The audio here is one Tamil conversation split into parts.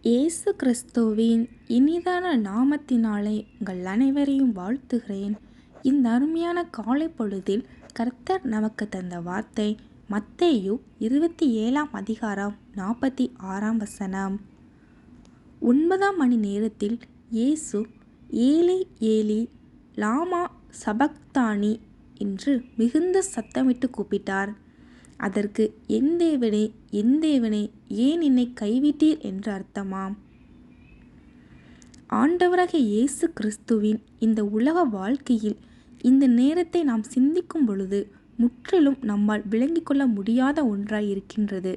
இயேசு கிறிஸ்துவின் இனிதான நாமத்தினாலே உங்கள் அனைவரையும் வாழ்த்துகிறேன். இந்த அருமையான காலை பொழுதில் கர்த்தர் நமக்கு தந்த வார்த்தை மத்தேயு 27 46. 9 மணி நேரத்தில் இயேசு ஏலி ஏலி லாமா சபக்தானி என்று மிகுந்த சத்தமிட்டு கூப்பிட்டார். அதற்கு என் தேவனே என் தேவனே ஏன் என்னை கைவிட்டீர் என்று அர்த்தமாம். ஆண்டவராகிய இயேசு கிறிஸ்துவின் இந்த உலக வாழ்க்கையில் இந்த நேரத்தை நாம் சிந்திக்கும் பொழுது முற்றிலும் நம்மால் விளங்கிக் கொள்ள முடியாத ஒன்றாய் இருக்கின்றது.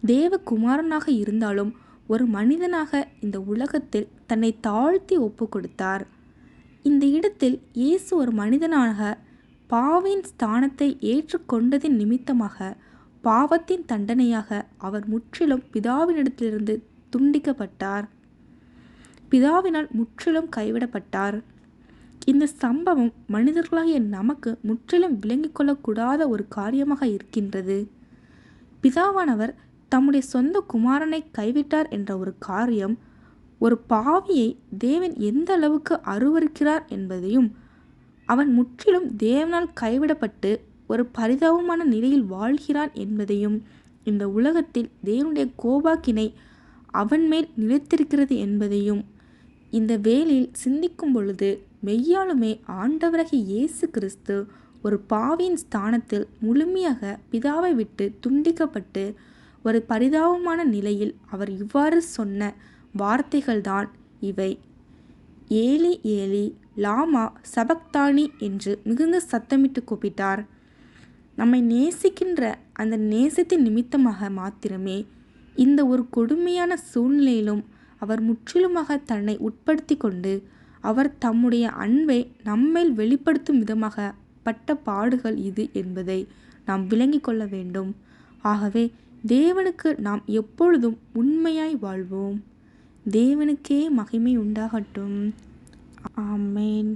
தேவகுமாரனாக இருந்தாலும் ஒரு மனிதனாக இந்த உலகத்தில் தன்னை தாழ்த்தி ஒப்பு கொடுத்தார். இந்த இடத்தில் இயேசு ஒரு மனிதனாக பாவின் ஸ்தானத்தை ஏற்றுக்கொண்டதின் நிமித்தமாக பாவத்தின் தண்டனையாக அவர் முற்றிலும் பிதாவினிடத்திலிருந்து துண்டிக்கப்பட்டார். பிதாவினால் முற்றிலும் கைவிடப்பட்டார். இந்த சம்பவம் மனிதர்களாகிய நமக்கு முற்றிலும் விளங்கிக் கொள்ளக்கூடாத ஒரு காரியமாக இருக்கின்றது. பிதாவானவர் தம்முடைய சொந்த குமாரனை கைவிட்டார் என்ற ஒரு காரியம் ஒரு பாவியை தேவன் எந்த அளவுக்கு அருவருக்கிறார் என்பதையும், அவன் முற்றிலும் தேவனால் கைவிடப்பட்டு ஒரு பரிதாபமான நிலையில் வாழ்கிறான் என்பதையும், இந்த உலகத்தில் தேவனுடைய கோபாக்கினை அவன் மேல் நிலைத்திருக்கிறது என்பதையும் இந்த வேளையில் சிந்திக்கும் பொழுது மெய்யாலுமே ஆண்டவராகிய இயேசு கிறிஸ்து ஒரு பாவியின் ஸ்தானத்தில் முழுமையாக பிதாவை விட்டு துண்டிக்கப்பட்டு ஒரு பரிதாபமான நிலையில் அவர் இவ்வாறு சொன்ன வார்த்தைகள்தான் இவை. ஏலி ஏலி லாமா சபக்தானி என்று மிகுந்த சத்தமிட்டு கூப்பிட்டார். நம்மை நேசிக்கின்ற அந்த நேசத்தின் நிமித்தமாக மாத்திரமே இந்த ஒரு கொடுமையான சூழ்நிலையிலும் அவர் முற்றிலுமாக தன்னை உட்படுத்தி கொண்டு அவர் தம்முடைய அன்பை நம்மேல் வெளிப்படுத்தும் விதமாக பட்ட பாடுகள் இது என்பதை நாம் விளங்கிக் கொள்ள வேண்டும். ஆகவே தேவனுக்கு நாம் எப்பொழுதும் உண்மையாய் வாழ்வோம். தேவனுக்கே மகிமை உண்டாகட்டும். ஆமென்.